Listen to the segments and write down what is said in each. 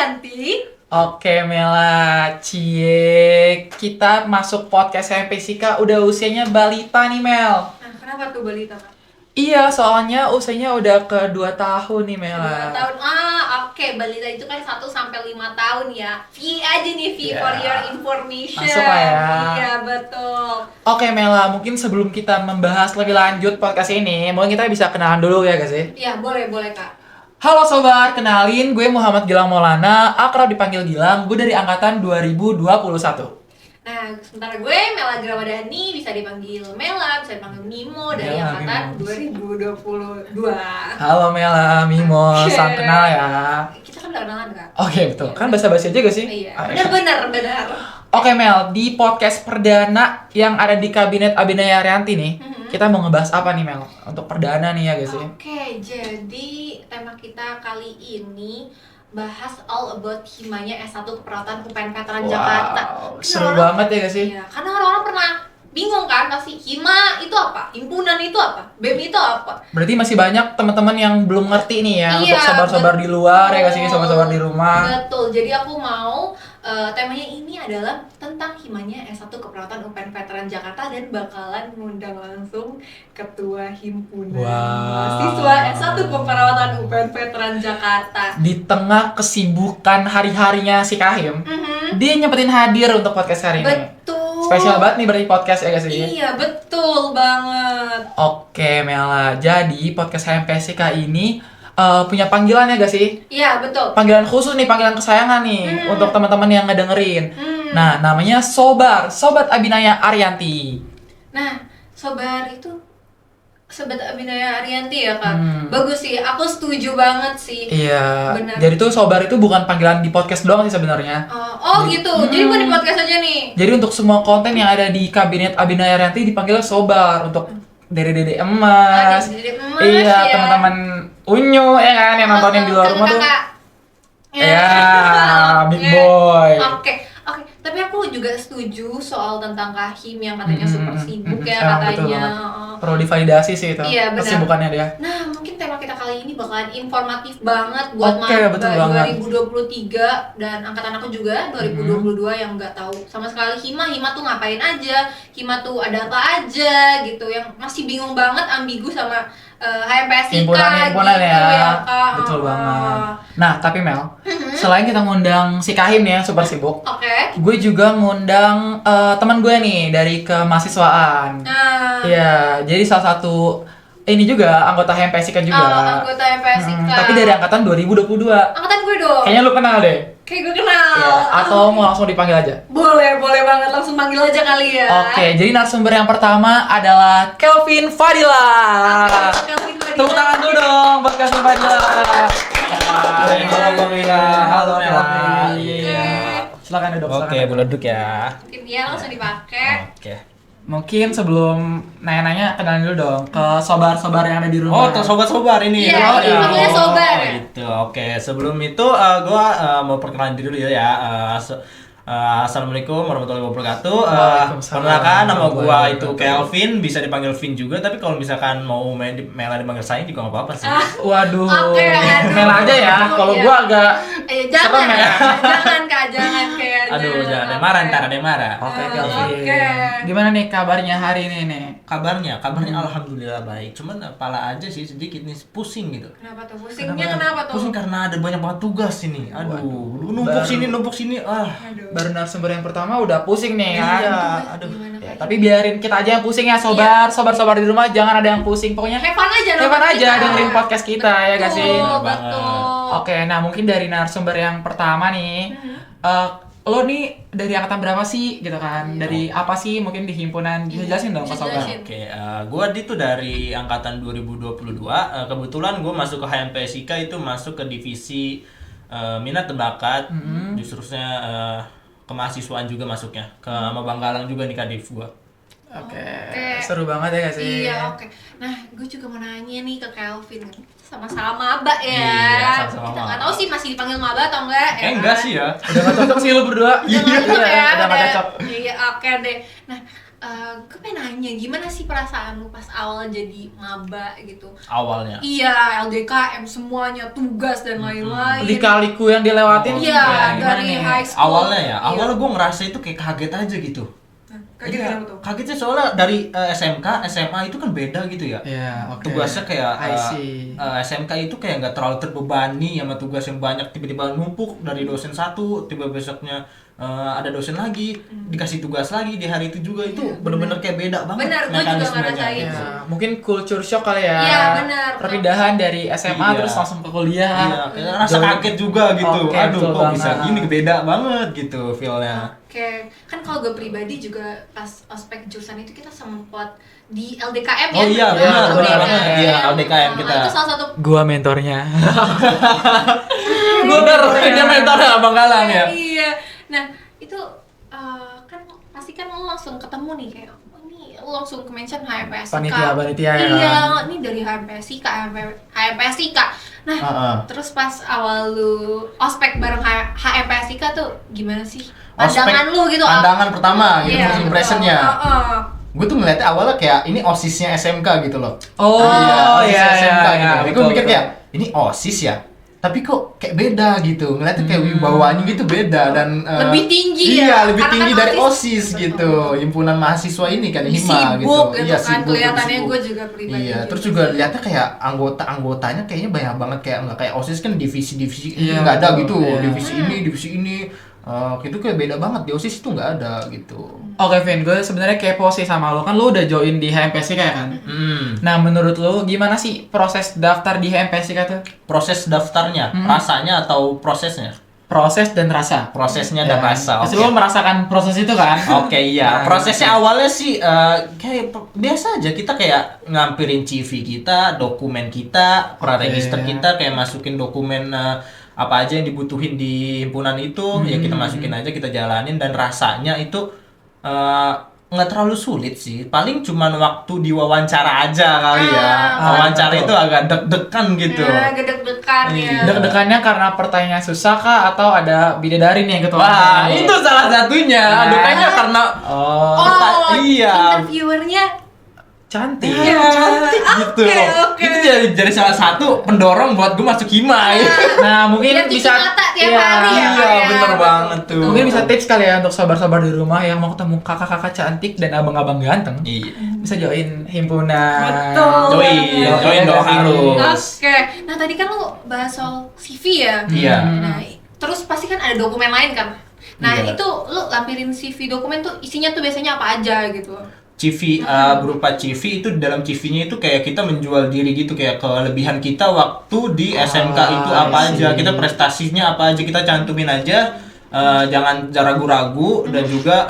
Arianti. Oke Mela, cie, kita masuk podcast MPSika udah usianya balita nih Mel. Nah, kenapa tuh balita, Kak? Iya, soalnya usianya udah ke 2 tahun nih Mela. 2 tahun. Oke. Balita itu kan 1-5 tahun ya. V aja nih, V Iya. for your information. Masuk lah ya. Iya, betul. Oke Mela, mungkin sebelum kita membahas lebih lanjut podcast ini, mungkin kita bisa kenalan dulu ya guys sih? Iya, boleh, Kak. Halo sobat, kenalin gue Muhammad Gilang Maulana, akrab dipanggil Gilang, gue dari angkatan 2021. Nah, sementara gue Mela Gramadani, bisa dipanggil Mela, bisa dipanggil Mimo dari Mela, angkatan Mimo. 2022. Halo Mela, Mimo, Oke. salam kenal ya. Kita kan udah kenalan, Kak. Oke betul, kan basa-basi aja gak sih? Iya, Ayo. benar. Oke Mel, di podcast perdana yang ada di Kabinet Abinaya Arianti nih, kita mau ngebahas apa nih Mel? Untuk perdana nih ya guys ya? Oke, jadi tema kita kali ini bahas all about himanya S1 Keperawatan UPN Veteran Jakarta. Seru banget ya guys sih? Iya, karena orang-orang pernah bingung kan pasti hima itu apa, himpunan itu apa, BEM itu apa. Berarti masih banyak teman-teman yang belum ngerti nih ya, Iya, untuk sobar-sobar di luar ya guys sih, betul. sobar-sobar di rumah. Betul, jadi aku mau temanya ini adalah tentang himanya S1 Keperawatan UPN Veteran Jakarta dan bakalan ngundang langsung ketua himpunan Wow. mahasiswa S1 Keperawatan UPN Veteran Jakarta. Di tengah kesibukan hari-harinya si Kahim, dia nyempetin hadir untuk podcast hari ini. Betul. Spesial banget nih berarti podcast ya guys sih? Iya, betul banget. Oke Mela, jadi podcast HMPSika ini punya panggilan ya gak sih? Iya, betul. Panggilan khusus nih, panggilan kesayangan nih untuk teman-teman yang ngedengerin. Nah, namanya Sobat Abinaya Arianti. Nah, Sobat Abinaya Arianti ya, Kak. Bagus sih, aku setuju banget sih. Iya. Benar. Jadi tuh Sobat itu bukan panggilan di podcast doang sih sebenarnya. Gitu. Jadi bukan di podcast aja nih. Jadi untuk semua konten yang ada di Kabinet Abinaya Arianti dipanggil Sobar untuk Dede-dede emas. Dede emas, Iya, ya. teman-teman Unyu ya kan yang nontonin di luar rumah tuh. Kakak. Iya, big Oke. boy. Oke. Tapi aku juga setuju soal tentang Kahim yang katanya super sibuk ya Emang betul katanya. banget. Perlu divalidasi sih itu. Iya, benar. Kesibukannya dia. Nah, mungkin tema kita kali ini bakalan informatif banget buat Oke, betul banget. 2023 dan angkatan aku juga 2022 yang nggak tahu sama sekali hima tuh ngapain aja, hima tuh ada apa aja gitu, yang masih bingung banget, ambigu sama HMPSika Himpunan-himpunan gitu ya. Kak. Betul banget. Nah, tapi Mel, selain kita ngundang si Kahim nih yang super sibuk, Oke. gue juga ngundang teman gue nih dari kemahasiswaan. Nah, Iya, jadi salah satu ini juga anggota HMPSika juga. anggota HMPSika. Tapi dari angkatan 2022. angkatan gue dong. Kayaknya lu kenal deh. Kayak gue kenal. Iya, atau mau langsung dipanggil aja? Boleh banget, langsung panggil aja kali ya. Oke, jadi narasumber yang pertama adalah Kelvin Fadila. Kelvin Fadila. Tepuk tangan dulu dong buat Kelvin Fadila. Halo Bang Mila, halo Mela. Iya. Silakan duduk. Oke, silakan. boleh duduk ya. Mungkin dia langsung dipakai. Oke. Mungkin sebelum nanya-nanya kenalin dulu dong ke sobar-sobar yang ada di rumah. Oh, tuh sobat-sobar ini. Iya, ini panggilnya sobar ya? Gitu. Oke, sebelum itu gua mau perkenalan diri dulu ya. Assalamualaikum warahmatullahi wabarakatuh. Waalaikumsalam Perkenalkan, nama gua warahmatullahi itu wabarakatuh. Kelvin, bisa dipanggil Vin juga. Tapi kalau misalkan mau Mela dipanggil sayang juga nggak apa-apa sih. Waduh. Oke, aduh. Mel aja ya. Kalau Iya. gua agak Jangan serem ya. jangan Kak, jangan kayak. Aduh, jangan ada marah, ntar ada marah. Oke, Ah, Kelvin. oke. Gimana nih kabarnya hari ini nih? Kabarnya alhamdulillah baik. Cuman kepala aja sih sedikit nih pusing gitu. Kenapa tuh? Pusingnya kenapa tuh? Pusing karena ada banyak banget tugas ini. Aduh, Waduh. numpuk sini. Aduh. Baru narasumber yang pertama udah pusing nih kan? Iya, Tugas aduh. gimana, Ya, Kak? tapi biarin kita aja yang pusing ya sobar-sobar di rumah, jangan ada yang pusing. Pokoknya Have fun aja. Have fun nonton aja kita. dengerin podcast kita ya gak sih? Betul, Bener betul. Oke, nah mungkin dari narasumber yang pertama nih, lo nih dari angkatan berapa sih gitu kan? Dari apa sih mungkin di himpunan? Bisa jelasin dong ke Bisa sobar. jelasin. Oke, gua itu dari angkatan 2022. Kebetulan gua masuk ke HMPSika itu masuk ke divisi minat dan bakat. Justrusnya kemahasiswaan juga masuknya. Ke sama Bang Galang juga nih Kadif gua. Oke, Oke. seru banget ya gak sih? Iya, oke. Nah, gue juga mau nanya nih ke Kelvin. Sama-sama maba ya. Iya, sama-sama Kita maba. nggak tahu sih masih dipanggil maba atau enggak. ya Enggak kan? sih ya. Udah gak cocok sih lo berdua. Udah nggak cocok ya. udah gak cocok. Iya, oke deh. Nah, gue pengen nanya gimana sih perasaan lu pas awal jadi maba gitu? Awalnya. Iya, LDKM semuanya, tugas dan lain-lain. Lika-liku yang dilewatin. Iya, gimana dari nih? high school. Awalnya ya, Iya. awalnya gue ngerasa itu kayak kaget aja gitu. Kaget Iya, kenapa tuh? kagetnya soalnya dari SMK, SMA itu kan beda gitu ya. Iya, oke. Tugasnya kayak I see. SMK itu kayak nggak terlalu terbebani sama tugas yang banyak, tiba-tiba numpuk dari dosen satu, tiba besoknya ada dosen lagi, dikasih tugas lagi di hari itu juga, itu bener-bener kayak beda banget Bener, gua juga mekanismenya. ngerasain. gitu. Ya, mungkin culture shock kali ya. Iya, benar. Perpindahan dari SMA Iya. terus langsung ke kuliah. Iya, kayak rasa kaget juga gitu. Oke, Aduh, betul kok bisa banget. gini, beda banget gitu feel-nya. Oke, kan kalau gue pribadi juga pas ospek jurusan itu kita sempat di LDKM ya. Oh iya, benar, benar banget. Iya, LDKM kita. Itu salah satu Gua mentornya. Bener, dia mentornya Abang Galang ya. Iya. Nah, itu kan pasti kan lo langsung ketemu nih kayak oh, nih lo langsung ke mention HMPSIK. Panitia ya Iya, kan? ini dari HMPSIK, HMPSIK. Nah, Heeh. terus pas awal lu ospek bareng HMPSIK tuh gimana sih? Ospek, Pandangan lu gitu. pandangan pertama gitu, Iya, first betul. impression-nya. Heeh. Gue tuh ngeliatnya awalnya kayak ini OSIS-nya SMK gitu loh. Oh, OSIS iya, SMK iya, gitu. iya, Gue betul, mikir betul. kayak ini OSIS ya. Tapi kok kayak beda gitu. Ngeliatnya kayak wibawanya gitu beda dan Lebih tinggi iya, ya, lebih karena tinggi kan dari OSIS. OSIS Betul. gitu. Himpunan mahasiswa ini kan Lebih HIMA gitu. sibuk gitu Iya, kan, sibuk, kelihatannya sibuk. gue juga pribadi Iya, juga terus juga sih. lihatnya kayak anggotanya kayaknya banyak banget, kayak nggak kayak OSIS kan divisi-divisi Iya, nggak ada betul. gitu. Iya. Divisi ini. Itu kayak beda banget, di OSIS itu nggak ada gitu. Oke, Vin, gue sebenarnya kepo sih sama lo. Kan lo udah join di HMPSIK ya kan? Nah, menurut lo gimana sih proses daftar di HMPSIK tuh? Proses daftarnya, rasanya atau prosesnya? Proses dan rasa. Prosesnya dan rasa. Pasti Oke. lo merasakan proses itu kan? Oke, iya. Nah, Prosesnya awalnya sih kayak biasa aja, kita kayak ngampirin CV kita, dokumen kita, praregister kita, kayak masukin dokumen apa aja yang dibutuhin di himpunan itu, ya kita masukin aja, kita jalanin, dan rasanya itu nggak terlalu sulit sih. Paling cuman waktu diwawancara aja kali ya. Wawancara betul. itu agak deg-degan gitu. Ya, gedek-dekan ya. Iya. Deg-degannya karena pertanyaan susah kah atau ada bidadari nih yang ketua? Wah, itu salah satunya. Nah. Deg-degannya karena Oh, iya. interviewernya cantik. Iya, cantik gitu. oke. Itu jadi salah satu pendorong buat gue masuk HIMA. Nah, mungkin Biar cuci bisa mata tiap iya. hari ya. Iya, Kak, bener ya. banget tuh. Mungkin bisa tips kali ya untuk sobar-sobar di rumah yang mau ketemu kakak-kakak cantik dan abang-abang ganteng. Iya. Bisa join himpunan. Betul. Join dong harus. Oke, nah tadi kan lu bahas soal CV ya. Iya. Nah, terus pasti kan ada dokumen lain kan. Nah, Iya. itu lu lampirin CV dokumen tuh isinya tuh biasanya apa aja gitu. CV berupa CV, itu di dalam CV-nya itu kayak kita menjual diri gitu, kayak kelebihan kita waktu di SMK itu apa aja, kita prestasinya apa aja kita cantumin aja, jangan ragu-ragu, dan juga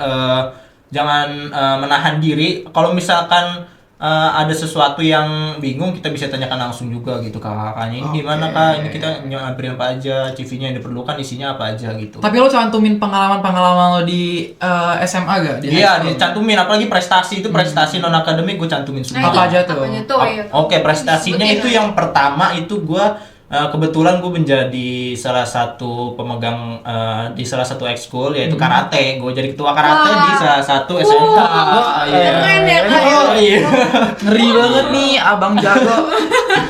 jangan menahan diri. Kalau misalkan ada sesuatu yang bingung, kita bisa tanyakan langsung juga gitu ke kakaknya, ini gimana kak, ini kita ngambilin apa aja, CV-nya yang diperlukan isinya apa aja gitu. Tapi lo cantumin pengalaman-pengalaman lo di SMA gak? Di high Iya, school? dicantumin, apalagi prestasi itu, prestasi non akademik gue cantumin semua. Apa aja tuh? Apanya tuh ya? Oke, prestasinya Sebutin itu aja. yang pertama itu gue kebetulan gue menjadi salah satu pemegang di salah satu ekskul, yaitu karate. Gue jadi ketua karate Wah. di salah satu SMK. Iya. Keren ya, Kak. Oh, iya. Ngeri banget nih abang jago.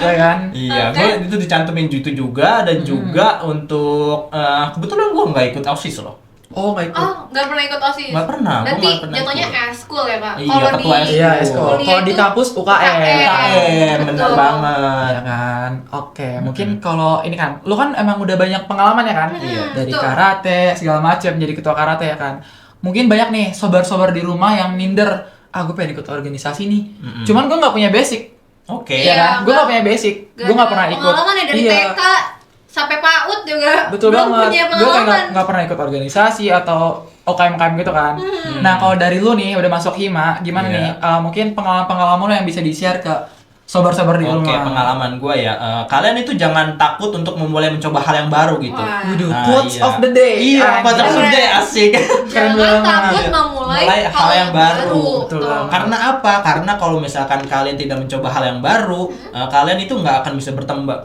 Ya kan? Iya, Oke. gue itu dicantumin itu juga, dan juga untuk kebetulan gue nggak ikut OSIS loh. Oh, gak ikut. Oh, nggak pernah ikut OSIS? Nggak pernah, gua Berarti nggak pernah jatuhnya ikut. eskul ya, Kak? Iya, Kalau ketua di eskul. Iya, eskul. kuliah Kalau di itu kampus UKM. KM, bener Betul. banget. Ya kan, oke. Mungkin kalau ini kan, lu kan emang udah banyak pengalaman ya kan, Iya. dari Betul. karate segala macam, jadi ketua karate ya kan. Mungkin banyak nih sobar-sobar di rumah yang minder, gue pengen ikut organisasi nih. Cuman gue nggak punya basic, Oke. ya Iya, kan? Gue gua- nggak punya basic, gue nggak pernah ikut. Pengalaman ya dari Iya. TK sampai PAUD juga. Betul belum banget. punya Gue kayak pengalaman. nggak pernah ikut organisasi atau OKM gitu kan. Nah, kalau dari lu nih udah masuk HIMA, gimana Iya. nih? Mungkin pengalaman-pengalaman lu yang bisa di-share ke sobar-sobar di Oke, rumah. pengalaman gue ya. Kalian itu jangan takut untuk memulai mencoba hal yang baru gitu. Wah. Waduh, Nah, quotes iya. of the day. Iya, quotes of the Keren. day, asik. Keren Jangan banget. takut memulai Mulai hal yang baru. Betul Tuh. banget. Karena apa? Karena kalau misalkan kalian tidak mencoba hal yang baru, kalian itu nggak akan bisa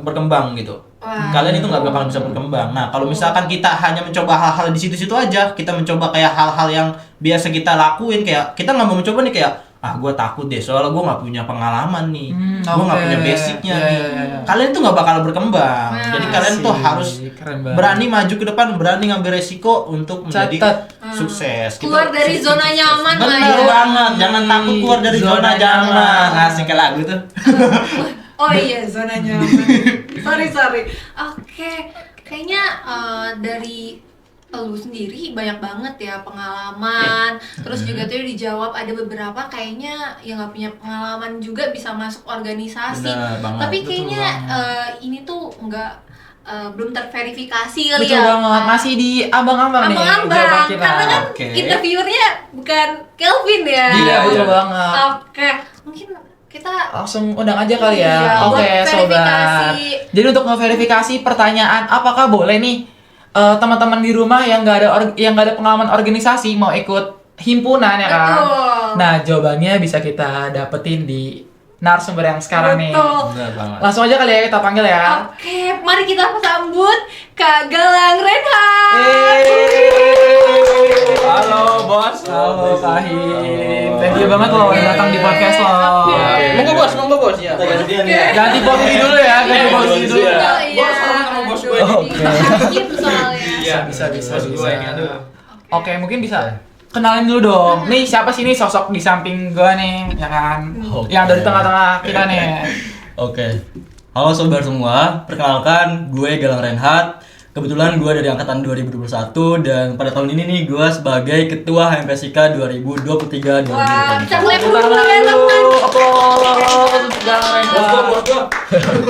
berkembang gitu. Wah. Kalian itu nggak bakal bisa berkembang. Nah, kalau misalkan kita hanya mencoba hal-hal di situ-situ aja, kita mencoba kayak hal-hal yang biasa kita lakuin, kayak kita nggak mau mencoba nih kayak gue takut deh soalnya gue nggak punya pengalaman nih, gue nggak oke. punya basicnya Iya, nih. iya, iya. Kalian tuh nggak bakal berkembang. Nah, Jadi kalian tuh Asik, harus keren banget. berani maju ke depan, berani ngambil resiko untuk menjadi Catat. sukses. Keluar dari zona nyaman lah Bener ya. banget, jangan takut keluar dari Zona zona nyaman. nyaman. Asik kayak lagu tuh. Oh iya, zona nyaman. sorry. Oke, kayaknya dari lu sendiri banyak banget ya pengalaman. Terus juga tuh dijawab ada beberapa kayaknya yang nggak punya pengalaman juga bisa masuk organisasi. Bener banget. Tapi Betul kayaknya banget. ini tuh nggak belum terverifikasi kali Betul ya. banget, masih di ambang-ambang nih jawaban Abang-abang, kita. karena kan Oke. interviewernya bukan Kelvin ya. Iya, betul Iya. banget. Oke, mungkin kita Langsung undang aja kali ya. Iya, Oke, buat sobat. verifikasi. Jadi untuk ngeverifikasi pertanyaan apakah boleh nih teman-teman di rumah yang nggak ada pengalaman organisasi mau ikut himpunan ya kan? Betul. Nah, jawabannya bisa kita dapetin di narasumber yang sekarang nih. Betul. Bener banget. Langsung aja kali ya kita panggil ya. Oke, mari kita sambut Kak Galang Renhat. Halo bos. Halo Kahim. Thank you banget loh udah datang di podcast lo. Monggo bos ya. Ganti posisi dulu ya, ganti posisi dulu. Iya. Oh, iya. Bos, orang sama bos gue. Aduh, Oke. sakit soalnya. Iya. Bisa. Bos gue ini, aduh. Oke, mungkin bisa kenalin dulu dong. Nih siapa sih nih sosok di samping gua nih, ya kan? Oke. Yang dari tengah-tengah kita nih. Oke, halo sobat semua, perkenalkan gue Galang Renhat. Kebetulan gue dari angkatan 2021 dan pada tahun ini nih gue sebagai ketua HMPSIK 2023 Wah, bisa 2024. mulai dulu Tangan ya, dulu. teman. Applause untuk Galang Renhat. Bos gue.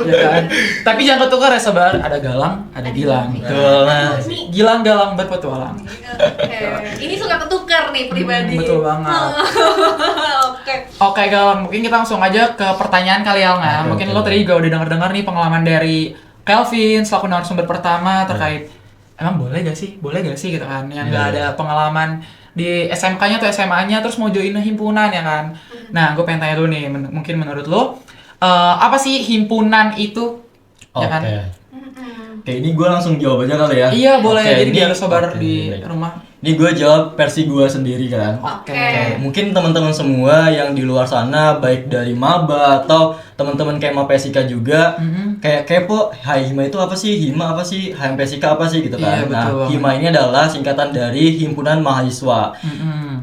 Ya kan? Tapi jangan ketukar ya sobat, ada Galang, ada Gilang. Betul, nah. Ini Gilang berpetualang. oke. Ini suka ketukar nih pribadi. Betul banget. Oke. Oke Galang, mungkin kita langsung aja ke pertanyaan kali ya, Nga. Oke, Mungkin oke. lo tadi juga udah denger-dengar nih pengalaman dari Kelvin selaku narasumber pertama terkait emang boleh gak sih gitu kan yang nggak ada pengalaman di SMK-nya atau SMA-nya terus mau join himpunan ya kan. Nah, gue pengen tanya dulu nih, mungkin menurut lo apa sih himpunan itu? Ya kan? Oke, ini gue langsung jawab aja kali ya. Iya boleh, Oke, jadi ini- biar sobar oke, di baik. rumah. Ini gue jawab versi gue sendiri kan. Oke. Oke. Mungkin teman-teman semua yang di luar sana baik dari maba atau teman-teman kayak MAPSIK juga kayak kepo, Hai Hima itu apa sih? Hima apa sih? HMPSIK apa sih gitu Iya, kan. betul Nah, banget. Hima ini adalah singkatan dari Himpunan Mahasiswa.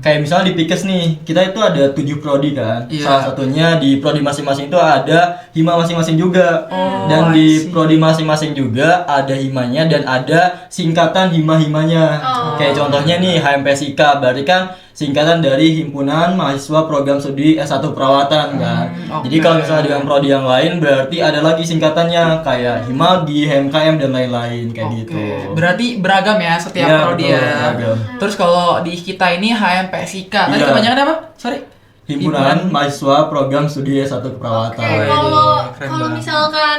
Kayak misalnya di Pikes nih, kita itu ada 7 prodi kan. Iya. Salah satunya di prodi masing-masing itu ada hima masing-masing juga. I Dan see. di prodi masing-masing juga ada himanya dan ada singkatan hima-himanya. Oh. Kayak contohnya nih HMPSIK, berarti kan singkatan dari Himpunan Mahasiswa Program Studi S1 Perawatan kan. oke. Jadi kalau misalnya dengan prodi yang lain berarti ada lagi singkatannya kayak Himagi, HMKM dan lain-lain kayak gitu. Berarti beragam ya setiap Iya, prodi betul, ya. beragam. Terus kalau di kita ini HMPSIK. Tadi Iya. kebanyakan apa? Sorry. Himpunan Mahasiswa Program Studi S1 Oke, Keperawatan. kalau keren kalau banget. misalkan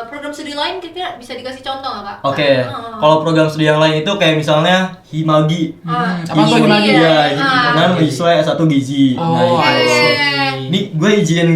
program studi lain kira-kira bisa dikasih contoh nggak Kak? Oke, kalau program studi yang lain itu kayak misalnya Himagi. apa tuh gizi Himagi? Ya, Ah. Himpunan Mahasiswa S1 Gizi. Oh, Nah, I itu. see. Ini gue izin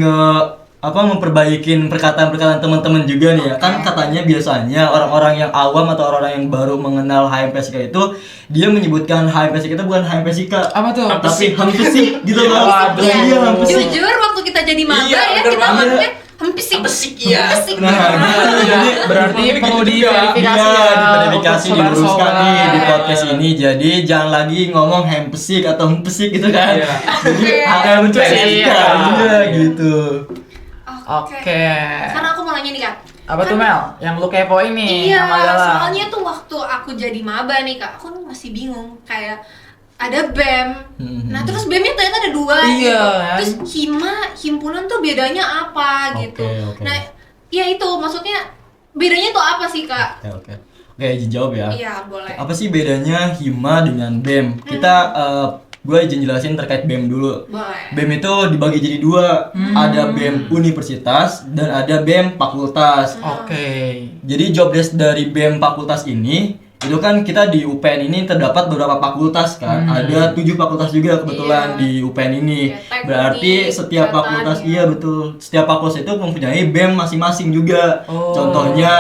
memperbaikin perkataan-perkataan teman-teman juga nih ya. Kan katanya biasanya orang-orang yang awam atau orang-orang yang baru mengenal HMPSIK itu dia menyebutkan HMPSIK itu bukan HMPSIK. Apa tuh? Tapi Hempesik gitu loh. Waduh. Iya, Hempesik. Jujur waktu kita jadi maba Iya, ya bener kita banget. ngomongnya hempisik. iya. Hempisik. Nah, gitu. Jadi Berarti perlu diverifikasi Iya, ya. diverifikasi untuk diluruskan sobat-sobat. nih di podcast ini. Jadi jangan lagi ngomong hempesik atau hempesik gitu kan. Iya. Jadi Oke. HMPSIK Iya. iya gitu. Oke. Sekarang aku mau nanya nih Kak. Apa tuh Mel? Yang lu kepoin nih Iya, sama Galang. soalnya tuh waktu aku jadi maba nih Kak, aku masih bingung kayak ada BEM. Nah, terus BEM-nya ternyata ada 2 Iya, gitu. kan? Terus himpunan tuh bedanya apa Oke, gitu. oke. Nah, ya itu maksudnya bedanya tuh apa sih Kak? Oke. Oke, izin jawab ya. Iya, boleh. Apa sih bedanya Hima dengan BEM? Kita gue izin jelasin terkait BEM dulu. Boleh. BEM itu dibagi jadi dua, ada BEM universitas dan ada BEM fakultas. Oke. Jadi job desk dari BEM fakultas ini itu kan kita di UPN ini terdapat beberapa fakultas kan. Ada 7 fakultas juga kebetulan Iya. di UPN ini. Ya, teknik, Berarti setiap kesehatan, fakultas ya. iya betul. Setiap fakultas itu mempunyai BEM masing-masing juga. Oh. Contohnya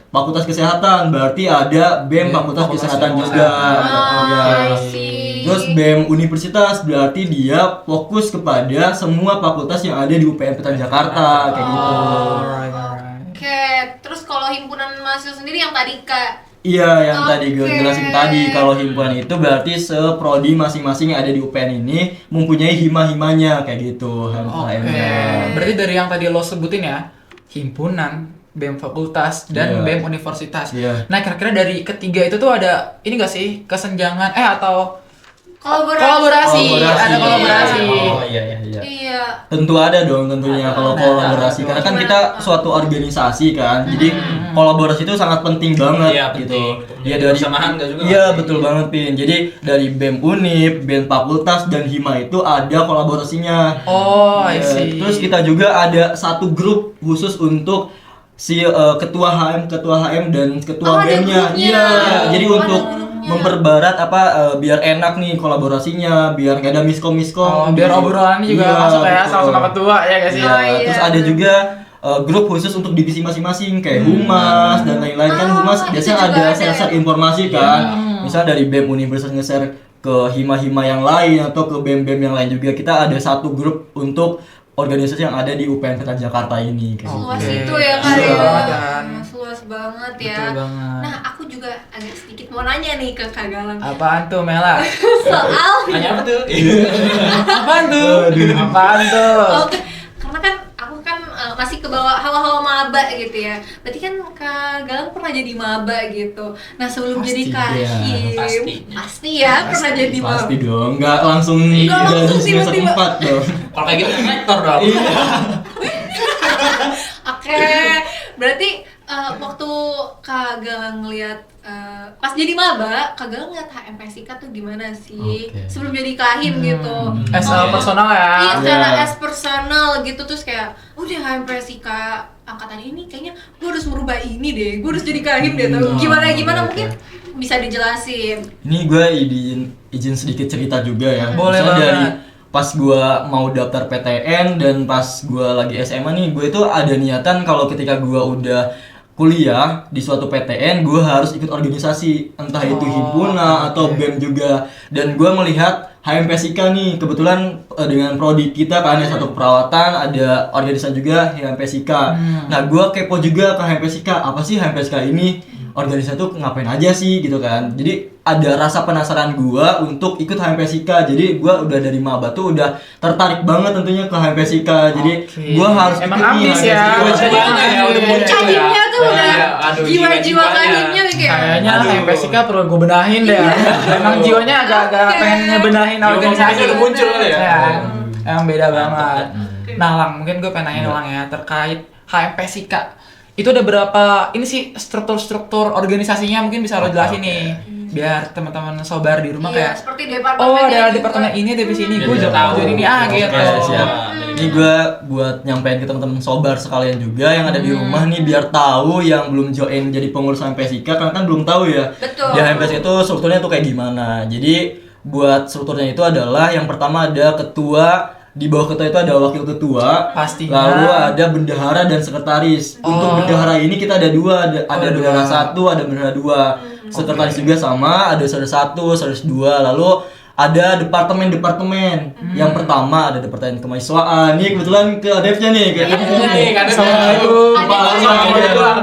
fakultas kesehatan berarti ada BEM fakultas kesehatan juga. Iya. I see. Terus BEM universitas berarti dia fokus kepada semua fakultas yang ada di UPN Petan Jakarta kayak gitu. Alright, alright. Oke, terus kalau himpunan mahasiswa sendiri yang tadi Kak. Iya, yang tadi gue Oke. jelasin tadi, kalau himpunan itu berarti seprodi masing-masing yang ada di UPN ini mempunyai hima-himanya kayak gitu. Oke. HMK. Berarti dari yang tadi lo sebutin ya, himpunan, BEM fakultas dan Iya. BEM universitas. Iya. Nah, kira-kira dari ketiga itu tuh ada ini gak sih kesenjangan atau Kolaborasi. kolaborasi? Ada kolaborasi. Oh iya iya iya. Iya. Tentu ada dong tentunya kalau kolaborasi karena kan kita suatu organisasi kan. Jadi kolaborasi itu sangat penting banget Iya, gitu. penting. Iya Jadi dari bersamaan nggak juga? Iya, betul banget Pin. Jadi dari BEM Unip, BEM Fakultas dan Hima itu ada kolaborasinya. Oh, I Iya, see. terus kita juga ada satu grup khusus untuk si ketua HM dan ketua Oh, ada BEM-nya. grupnya. Iya, jadi Oh, ada untuk grupnya. memperbarat biar enak nih kolaborasinya, biar gak ada miskom-miskom. Oh, biar obrolannya juga Iya, masuk ya betul. sama ketua ya guys Iya, ya. Oh, iya. terus ada juga grup khusus untuk divisi masing-masing kayak humas dan lain-lain kan. Humas itu biasanya juga ada ada. share-share informasi kan. Misal dari BEM Universitas nge-share ke hima-hima yang lain atau ke BEM-BEM yang lain juga. Kita ada satu grup untuk organisasi yang ada di UPN Petan Jakarta ini kayak gitu. Seluas Oke. itu ya Kak Seluas ya. banget kan. Seluas banget ya. Betul banget. Nah, aku juga agak sedikit mau nanya nih ke Kak Galang. Apaan tuh Mela? Soal Hanya apa tuh? Apaan tuh? Apaan tuh? Oke, karena kan aku kan masih ke bawah hawa-hawa maba gitu ya. Berarti kan Kak Galang pernah jadi maba gitu. Nah, sebelum Pasti, jadi iya. kahim, pasti ya pernah jadi maba. Pasti dong, nggak langsung Nggak langsung jadi semester tiba-tiba. 4 dong. Kalau kayak gitu rektor dong. Oke, berarti waktu Kak Galang ngeliat pas jadi maba, Kak Galang ngeliat HMPSIK tuh gimana sih? Oke. Sebelum jadi kahim gitu. Asal personal ya. Iya, secara Iya. as personal gitu terus kayak udah HMPSIK angkatan ini kayaknya gue harus merubah ini deh, gue harus jadi kahim deh. Tuh gimana oke. mungkin bisa dijelasin. Ini gue izin sedikit cerita juga ya. Boleh Misalnya banget. dari pas gue mau daftar PTN dan pas gue lagi SMA nih, gue itu ada niatan kalau ketika gue udah kuliah di suatu PTN, gue harus ikut organisasi, entah itu himpunan atau BEM juga. Dan gue melihat HMPSIK nih, kebetulan dengan prodi kita kan yang satu keperawatan, ada organisasi juga HMPSIK. Nah, gue kepo juga ke HMPSIK, apa sih HMPSIK ini? Organisasi itu ngapain aja sih gitu kan. Jadi ada rasa penasaran gua untuk ikut HMPSIK. Jadi gua udah dari maba tuh udah tertarik banget tentunya ke HMPSIK. Jadi Oke. gua harus Emang ikut nih ambis ya. HMPSIK. Iya, udah muncul ya. Kahimnya tuh udah Iya, aduh, jiwa-jiwa jiwa-jiwanya. kahimnya kayak Kayaknya Aduh. HMPSIK perlu gue benahin deh. Emang jiwanya agak-agak Oke. pengen ngebenahin Jiwa organisasi. organisasi udah muncul kali ya? Emang beda banget. Oke. Nah, Lang, mungkin gue pengen nanya Lang ya terkait HMPSIK. Itu ada berapa ini sih struktur-struktur organisasinya mungkin bisa lo jelasin nih. Biar teman-teman sobar di rumah Iya, kayak seperti departemen oh ada juga. departemen ini divisi ini gue Biar tahu tahu. ini gitu. Oke, siap. Ini gue buat nyampein ke teman-teman sobar sekalian juga yang ada di rumah nih biar tahu yang belum join jadi pengurus HMPSIK karena kan belum tahu ya. Betul. Di HMPSIK itu strukturnya tuh kayak gimana. Jadi buat strukturnya itu adalah yang pertama ada ketua, di bawah ketua itu ada wakil ketua, Pastinya. lalu ada bendahara dan sekretaris. Untuk bendahara ini kita ada dua, ada bendahara satu, ada bendahara dua. Sekretaris juga sama, ada saudara satu, saudara dua, lalu ada departemen-departemen. Yang pertama ada departemen kemahasiswaan. Nih kebetulan ke ADEF-nya nih, ke ADEF-nya nih. Assalamualaikum. Assalamualaikum.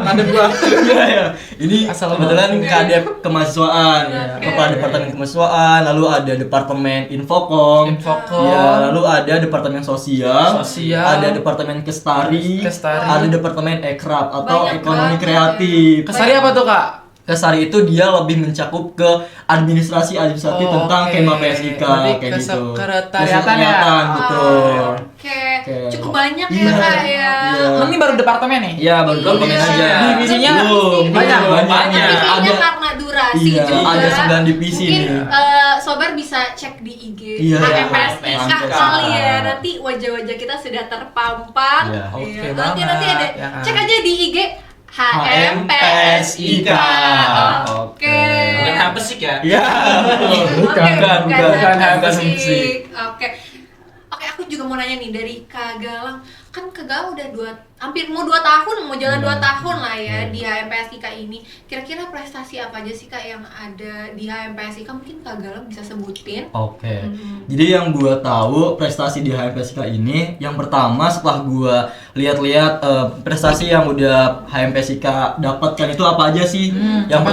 Iya, iya. Ini Assalamualaikum. kebetulan kadep kemahasiswaan, kepala departemen kemahasiswaan, lalu ada departemen infokom, Infokom. ya, lalu ada departemen sosial, Sosial. ada departemen kestari, Kestari. ada departemen ekrab atau Banyak ekonomi banget kreatif. Kesari apa tuh kak? Kesari itu dia lebih mencakup ke administrasi tentang Oke. Kema PSIK Berarti kayak gitu. kesekretariatan ya? Kesekretariatan, betul. Oke, Oke. cukup banyak ya Iya, Kak ya. iya. Lo ini baru departemen nih? Iya, baru departemen Iya. aja. Divisinya belum banyak. banyak. Tapi kayaknya Ada karena durasi Iya, juga. ada 9 divisi Mungkin nih. Sobar bisa cek di IG Iya, HMPSIK HMPSIK. kali ya. Nanti wajah-wajah kita sudah terpampang. Iya. Oke Nanti banget, ada ya kan? cek aja di IG HMPSIK. Oke. Bukan apa sih ya? Iya. Bukan, bukan HMPSIK. Oke. Oke, aku juga mau nanya nih dari Kak Galang. Kan Kak Galang udah hampir mau 2 tahun, mau jalan 2 tahun lah ya di HMPSIK ini. Kira-kira prestasi apa aja sih Kak yang ada di HMPSIK? Mungkin Kak Galang bisa sebutin. Oke. Jadi yang gua tahu prestasi di HMPSIK ini, yang pertama setelah gua lihat-lihat prestasi yang udah HMPSIK dapatkan itu apa aja sih? Yang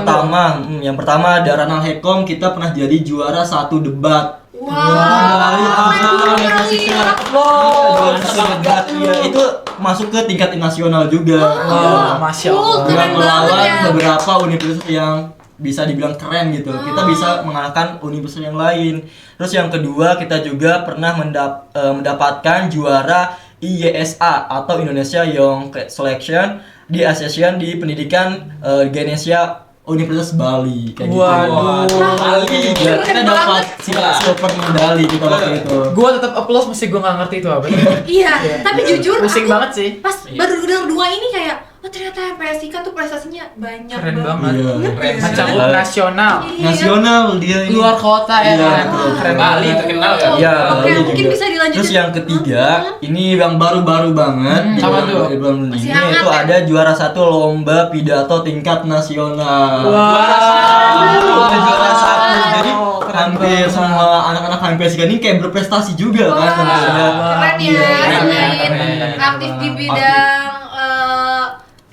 pertama ada Ranal Hekom, kita pernah jadi juara 1 debat. Wow. Iya, itu masuk ke tingkat nasional juga. Masya Allah. Dengan Keren melawan banget ya. beberapa universitas yang bisa dibilang keren gitu. Kita bisa mengalahkan universitas yang lain. Terus yang kedua, kita juga pernah mendapatkan juara IYSA atau Indonesia Young Selection di Association di Pendidikan Ganesha Universitas Bali kayak Waduh. gitu. Bali. Ya, kita dapat silver medali kita waktu itu. Gue tetap applause meski gue nggak ngerti itu apa. Iya, tapi jujur Pusing aku banget sih. Pas baru dengar 2 ini kayak, oh ternyata HMPSIK tuh prestasinya banyak Keren banget. Iya. Mencakup nasional, Iya. Nasional dia ini. luar kota ya Iya, kan. betul. Keren Bali banget. terkenal ya. Iya, Oke, Bali mungkin juga. bisa dilanjutin. Terus yang ketiga, ini yang baru-baru banget. Di apa bulan- tuh? di bulan Masih ini hangat itu ya? ada juara 1 lomba pidato tingkat nasional. Wow. Kita juara 1. Jadi Keren hampir banget. semua anak-anak HMPSIK ini kayak berprestasi juga Wah, kan tentunya. keren ya, Iya, selain keren. aktif di bidang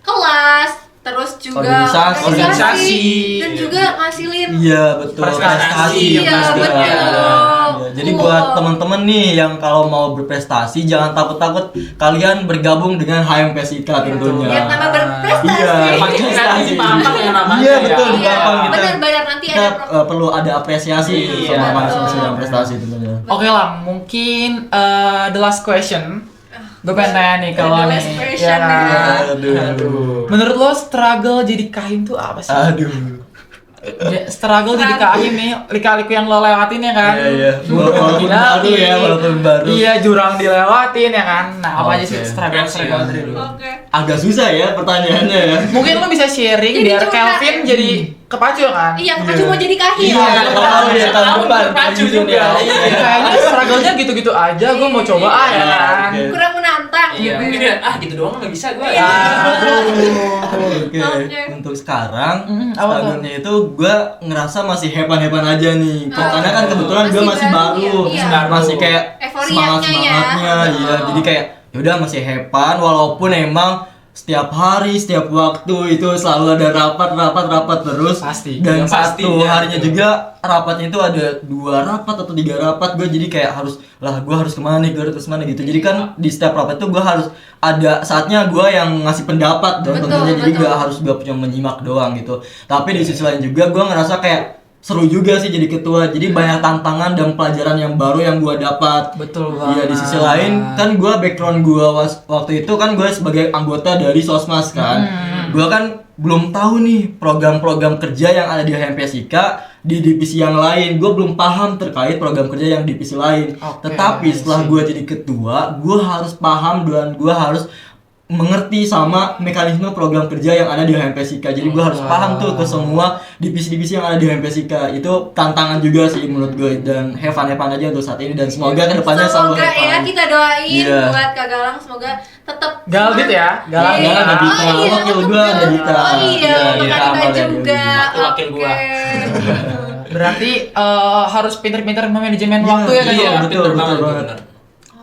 kelas, terus juga Organisasi. dan juga ngasilin. Iya, betul. Prestasi, Iya, Prestasi. betul. Iya, jadi buat teman-teman nih yang kalau mau berprestasi jangan takut-takut kalian bergabung dengan HMPSIK tentunya. Biar tambah berprestasi. Iya, Prestasi pampang ya namanya. Iya, betul, ya. Iya, gampang kita. benar-benar nanti Kita ada perlu ada apresiasi Iya, sama betul. mahasiswa yang prestasi tentunya. Oke lah, mungkin the last question. Gue pengen tanya nih kalau The nih. last question kan? nih. Aduh. Menurut lo struggle jadi kahim tuh apa sih? Aduh. Struggle jadi kahim nih, lika-liku yang lo lewatin ya kan? Iya, iya. Walaupun baru ya, walaupun baru. Iya, jurang dilewatin ya kan? Nah, apa aja sih Oke. struggle dari lo? Oke. Agak susah ya pertanyaannya ya. Mungkin lo bisa sharing Jadi biar curhat. Kelvin jadi kepacu kan? Iya, cuma mau jadi kahim. Iya, kalau ya tahun depan Terpacu lanjutin juga. ya. Iya, kayaknya struggle-nya gitu-gitu aja, gue mau coba ya Iya, kan? oke. Kurang menantang. Iya, gitu. mungkin ya, gitu doang nggak bisa gue. Iya. Oke, Oke. untuk sekarang Apa tuh? struggle-nya itu gue ngerasa masih hepan-hepan aja nih. Karena kan kebetulan gue Masih masih baru, baru, iya. masih kayak Euforianya semangatnya, ya. iya. Jadi kayak yaudah masih hepan, walaupun emang setiap hari, setiap waktu itu selalu ada rapat terus. Pasti. Dan Ya, satu pastinya. harinya juga rapatnya itu ada 2 rapat atau 3 rapat. Gue jadi kayak gue harus kemana nih, gue harus kemana gitu. Jadi kan di setiap rapat itu gue harus ada saatnya gue yang ngasih pendapat dong Betul, tentunya. Jadi betul. gak harus gue punya menyimak doang gitu. Tapi di sisi lain juga gue ngerasa kayak seru juga sih jadi ketua. Jadi banyak tantangan dan pelajaran yang baru yang gue dapat. Betul Iya, di sisi banget. lain kan gue background gue waktu itu kan gue sebagai anggota dari Sosmas kan. Gue kan belum tahu nih program-program kerja yang ada di HMPSIK di divisi yang lain. Gue belum paham terkait program kerja yang divisi lain. Oke, Tetapi setelah gue jadi ketua, gue harus paham dan gue harus mengerti sama mekanisme program kerja yang ada di HMPSIK. Jadi gue harus paham tuh ke semua divisi-divisi yang ada di HMPSIK. Itu tantangan juga sih menurut gue, dan have fun aja untuk saat ini, dan semoga kedepannya selalu Semoga have fun. ya kita doain Iya. buat Kak Galang, semoga tetap Galbit ya, Galang. Iya. Galang ada Dita. Oh iya, Wakil tetap gua ada Galang. Dita. Oh iya, Iya, untuk Dita Dita Amal ada juga. Wakil gua. Oke. Berarti harus pinter-pinter memanajemen Iya, waktu ya kan? iya. ya? betul, bener betul banget, banget. bener.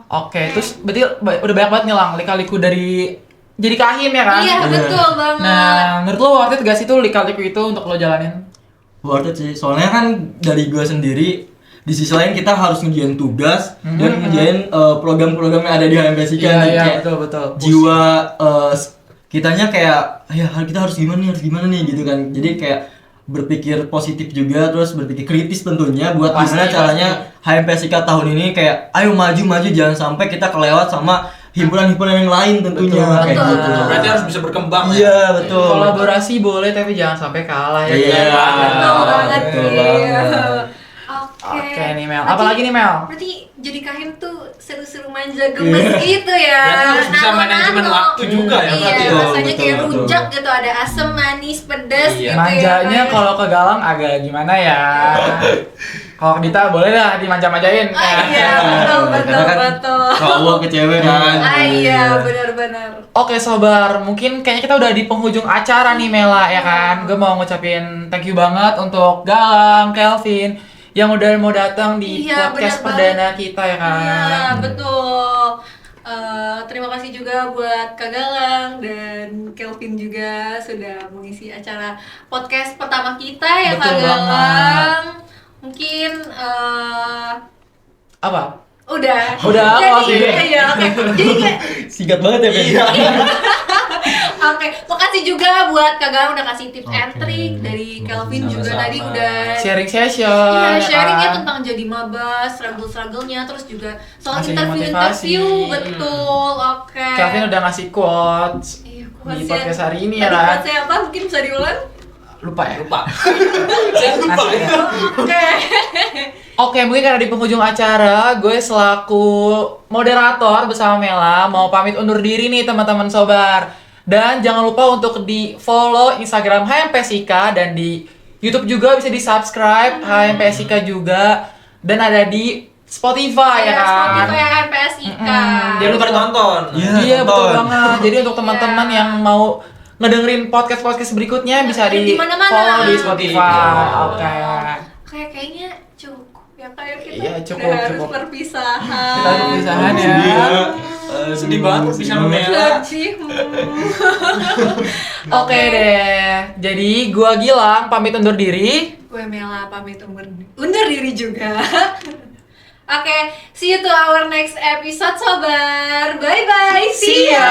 Oke, terus berarti udah banyak banget nih Lang, lika-liku dari jadi kahim ya kan? Iya, betul banget. Nah, menurut lo worth it gak sih tuh lika-liku itu untuk lo jalanin? Worth it sih, soalnya kan dari gue sendiri di sisi lain kita harus ngerjain tugas dan ngerjain program-program yang ada di HMPSIK nih, kayak betul. jiwa kitanya kayak ya kita harus gimana nih gitu kan. Jadi kayak berpikir positif juga, terus berpikir kritis tentunya buat Pasti, gimana caranya HMPSIK tahun ini kayak ayo maju jangan sampai kita kelewat sama himpunan-himpunan yang lain tentunya. Betul, Kayak betul, gitu. betul. Berarti harus bisa berkembang ya. Iya, betul. Kolaborasi boleh tapi jangan sampai kalah ya. Iya, kan? Betul banget betul sih. banget. Oke. Oke nih Mel. Apalagi nih Mel? Berarti jadi kahim tuh seru-seru manja gemes gitu ya. Berarti harus bisa Nano-nano. manajemen waktu juga ya, Iya, berarti ya? rasanya Betul, kayak betul. rujak gitu, ada asam, manis, pedas Iya. gitu Manjanya ya. kalau ke Galang agak gimana ya? Kalau ke Dita boleh lah dimanja-manjain. Ah, iya, betul, betul, Karena kan betul. cowok ke cewek kan. Ah, iya, benar-benar. Oke sobar, mungkin kayaknya kita udah di penghujung acara nih Mela ya kan. Gue mau ngucapin thank you banget untuk Galang, Kelvin yang udah mau datang di Iya, podcast benar perdana kita ya kan. Iya, betul. Terima kasih juga buat Kak Galang dan Kelvin juga sudah mengisi acara podcast pertama kita ya, Kak Betul banget. Galang. Mungkin Apa? udah. Udah, Jadi, oke. iya, oke. Jadi kayak Singkat banget ya, Ben. oke, makasih juga buat Kak Galang udah kasih tips Oke. and trick, dari Kelvin juga Sama-sama. tadi udah Sharing session. iya, ya sharingnya kan? tentang jadi maba, struggle-strugglenya, terus juga soal Ngasih interview-interview, motivasi. betul, oke. Kelvin udah ngasih quotes Iya, di quotes podcast ya. hari ini Tadi ya kan. quotesnya apa? Mungkin bisa diulang? Lupa ya? Lupa. Saya lupa ya. Oke. Oke, mungkin karena di penghujung acara, gue selaku moderator bersama Mela mau pamit undur diri nih teman-teman sobar. Dan jangan lupa untuk di follow Instagram HMPSIK dan di YouTube juga bisa di subscribe HMPSIK juga dan ada di Spotify ya Iya, kan. Spotify HMPSIK. Jadi Jangan lupa ditonton. Iya betul tonton. banget. Jadi untuk teman-teman Iya. yang mau ngedengerin podcast berikutnya bisa Di di mana-mana. follow di Spotify. Oke. Kayaknya cukup ya, kayak kita Iya, cukup, udah harus cukup. perpisahan. Kita perpisahan ya. Sedih ya. Sedih banget bisa sama Mela. Sedih. Oke deh. Jadi gua Gilang pamit undur diri. Gue Mela pamit undur diri juga. Oke, see you to our next episode sobar. Bye bye. See ya.